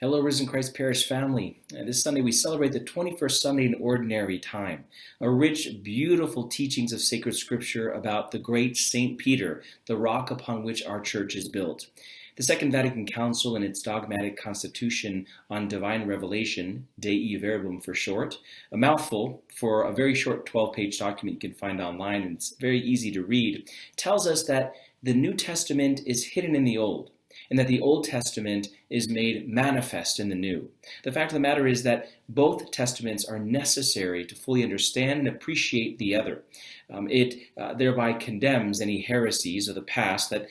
Hello, Risen Christ Parish family. This Sunday we celebrate the 21st Sunday in Ordinary Time, a rich, beautiful teachings of sacred scripture about the great Saint Peter, the rock upon which our church is built. The Second Vatican Council, in its dogmatic constitution on divine revelation, Dei Verbum for short, a mouthful for a very short 12-page document you can find online, and it's very easy to read, tells us that the New Testament is hidden in the Old, and that the Old Testament is made manifest in the New. The fact of the matter is that both testaments are necessary to fully understand and appreciate the other. It thereby condemns any heresies of the past that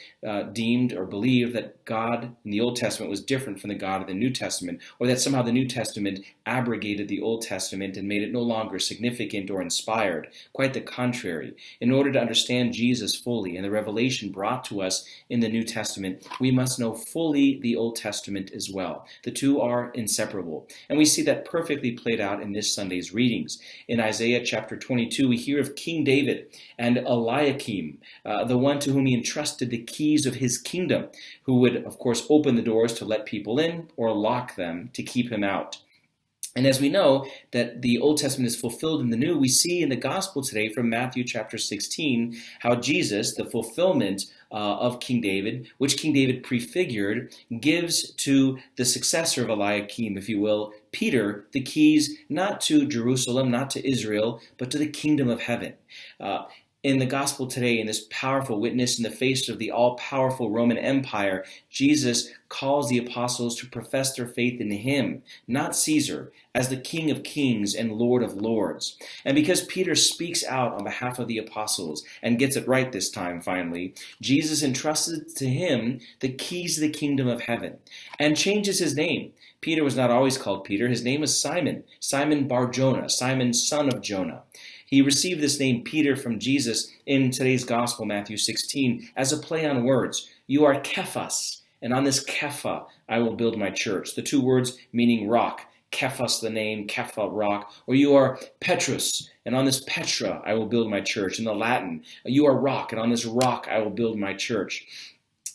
deemed or believed that God in the Old Testament was different from the God of the New Testament, or that somehow the New Testament abrogated the Old Testament and made it no longer significant or inspired. Quite the contrary. In order to understand Jesus fully and the revelation brought to us in the New Testament, we must know fully the Old Testament as well. The two are inseparable. And we see that perfectly played out in this Sunday's readings. In Isaiah chapter 22, we hear of King David and Eliakim, the one to whom he entrusted the keys of his kingdom, who would, of course, open the doors to let people in or lock them to keep him out. And as we know that the Old Testament is fulfilled in the New, we see in the Gospel today from Matthew chapter 16 how Jesus, the fulfillment of King David, which King David prefigured, gives to the successor of Eliakim, if you will, Peter, the keys not to Jerusalem, not to Israel, but to the kingdom of heaven. In the gospel today, in this powerful witness in the face of the all-powerful Roman Empire, Jesus calls the apostles to profess their faith in him, not Caesar, as the King of kings and Lord of lords. And because Peter speaks out on behalf of the apostles and gets it right this time, finally, Jesus entrusted to him the keys to the kingdom of heaven and changes his name. Peter was not always called Peter. His name was Simon, Simon Bar-Jonah, Simon son of Jonah. He received this name Peter from Jesus in today's gospel, Matthew 16, as a play on words. You are Kephas, and on this Kepha I will build my church. The two words meaning rock. Kephas, the name, Kepha, rock. Or you are Petrus, and on this Petra I will build my church. In the Latin, you are rock, and on this rock I will build my church.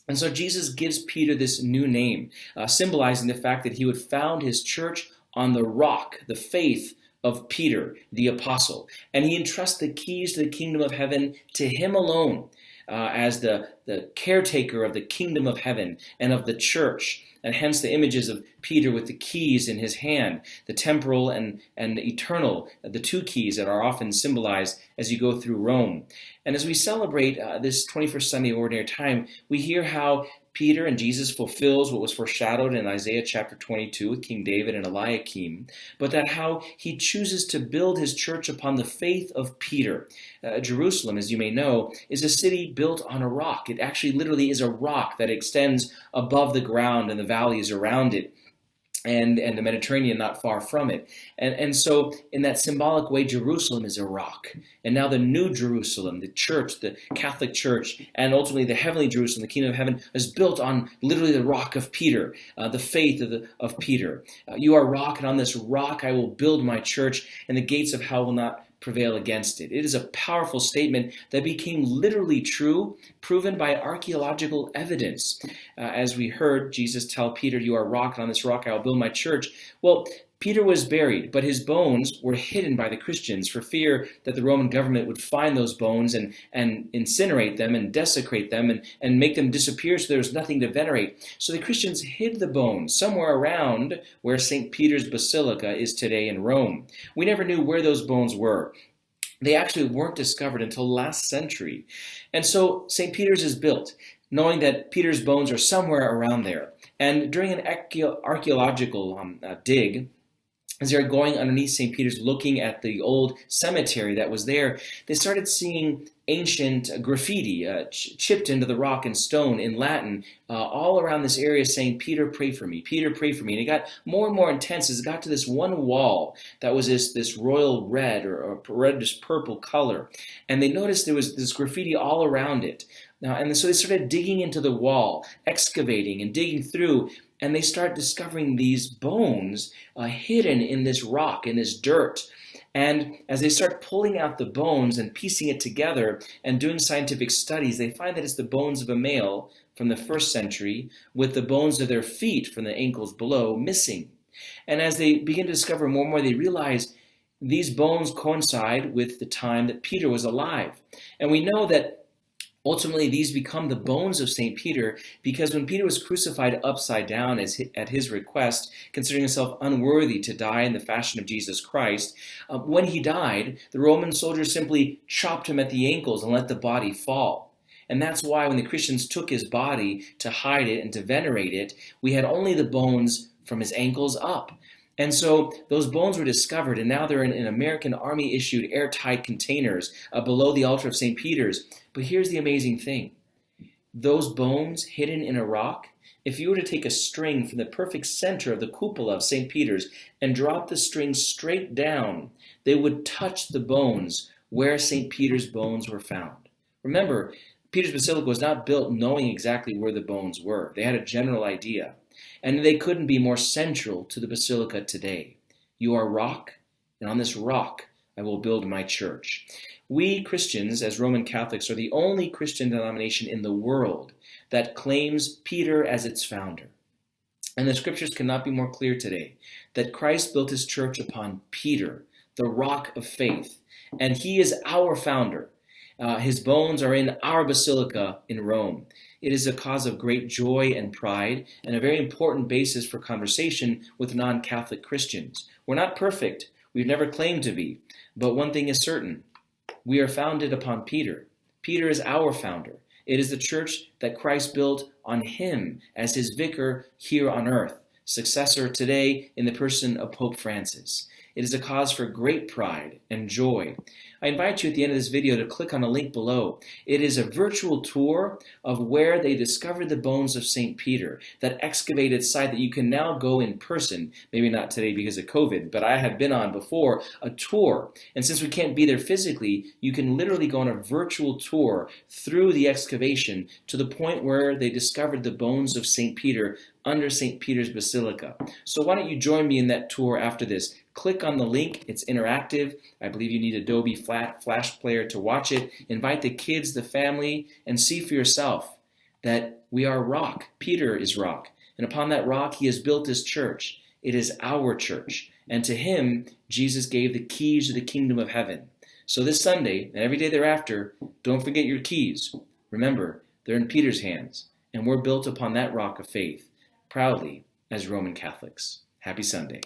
And so Jesus gives Peter this new name, symbolizing the fact that he would found his church on the rock, the faith of Peter, the apostle. And he entrusts the keys to the kingdom of heaven to him alone as the caretaker of the kingdom of heaven and of the church. And hence the images of Peter with the keys in his hand, the temporal and eternal, the two keys that are often symbolized as you go through Rome. And as we celebrate this 21st Sunday of Ordinary Time, we hear how Peter and Jesus fulfills what was foreshadowed in Isaiah chapter 22 with King David and Eliakim, but that how he chooses to build his church upon the faith of Peter. Jerusalem, as you may know, is a city built on a rock. It actually literally is a rock that extends above the ground and the valleys around it, and the Mediterranean not far from it. And so in that symbolic way, Jerusalem is a rock. And now the new Jerusalem, the church, the Catholic Church, and ultimately the heavenly Jerusalem, the kingdom of heaven, is built on literally the rock of Peter, the faith of Peter. You are rock, and on this rock I will build my church, and the gates of hell will not prevail against it. It is a powerful statement that became literally true, proven by archaeological evidence. As we heard Jesus tell Peter, you are a rock, and on this rock I will build my church. Well, Peter was buried, but his bones were hidden by the Christians for fear that the Roman government would find those bones and incinerate them and desecrate them and make them disappear so there was nothing to venerate. So the Christians hid the bones somewhere around where St. Peter's Basilica is today in Rome. We never knew where those bones were. They actually weren't discovered until last century. And so St. Peter's is built, knowing that Peter's bones are somewhere around there. And during an archaeological dig, as they're going underneath St. Peter's looking at the old cemetery that was there, they started seeing ancient graffiti chipped into the rock and stone in Latin all around this area saying, Peter, pray for me, Peter, pray for me. And it got more and more intense as it got to this one wall that was this royal red or reddish purple color. And they noticed there was this graffiti all around it. Now, and so they started digging into the wall, excavating and digging through. and they start discovering these bones hidden in this rock, in this dirt. And as they start pulling out the bones and piecing it together and doing scientific studies, they find that it's the bones of a male from the first century with the bones of their feet from the ankles below missing. And as they begin to discover more and more, they realize these bones coincide with the time that Peter was alive. And we know that ultimately, these become the bones of St. Peter because when Peter was crucified upside down at his request, considering himself unworthy to die in the fashion of Jesus Christ, when he died, the Roman soldiers simply chopped him at the ankles and let the body fall. And that's why when the Christians took his body to hide it and to venerate it, we had only the bones from his ankles up. And so those bones were discovered, and now they're in American Army-issued airtight containers below the altar of St. Peter's. But here's the amazing thing. Those bones hidden in a rock, if you were to take a string from the perfect center of the cupola of St. Peter's and drop the string straight down, they would touch the bones where St. Peter's bones were found. Remember, Peter's Basilica was not built knowing exactly where the bones were. They had a general idea. And they couldn't be more central to the Basilica today. You are rock, and on this rock I will build my church. We Christians, as Roman Catholics, are the only Christian denomination in the world that claims Peter as its founder. And the scriptures cannot be more clear today that Christ built his church upon Peter, the rock of faith, and he is our founder. His bones are in our basilica in Rome. It is a cause of great joy and pride and a very important basis for conversation with non-Catholic Christians. We're not perfect. We've never claimed to be. But one thing is certain. We are founded upon Peter. Peter is our founder. It is the church that Christ built on him as his vicar here on earth, successor today in the person of Pope Francis. It is a cause for great pride and joy. I invite you at the end of this video to click on a link below. It is a virtual tour of where they discovered the bones of St. Peter, that excavated site that you can now go in person, maybe not today because of COVID, but I had been on before, a tour. And since we can't be there physically, you can literally go on a virtual tour through the excavation to the point where they discovered the bones of St. Peter under St. Peter's Basilica. So why don't you join me in that tour after this? Click on the link. It's interactive. I believe you need Adobe Flash Player to watch it. Invite the kids, the family, and see for yourself that we are rock. Peter is rock. And upon that rock, he has built his church. It is our church. And to him, Jesus gave the keys to the kingdom of heaven. So this Sunday, and every day thereafter, don't forget your keys. Remember, they're in Peter's hands. And we're built upon that rock of faith, proudly as Roman Catholics. Happy Sunday.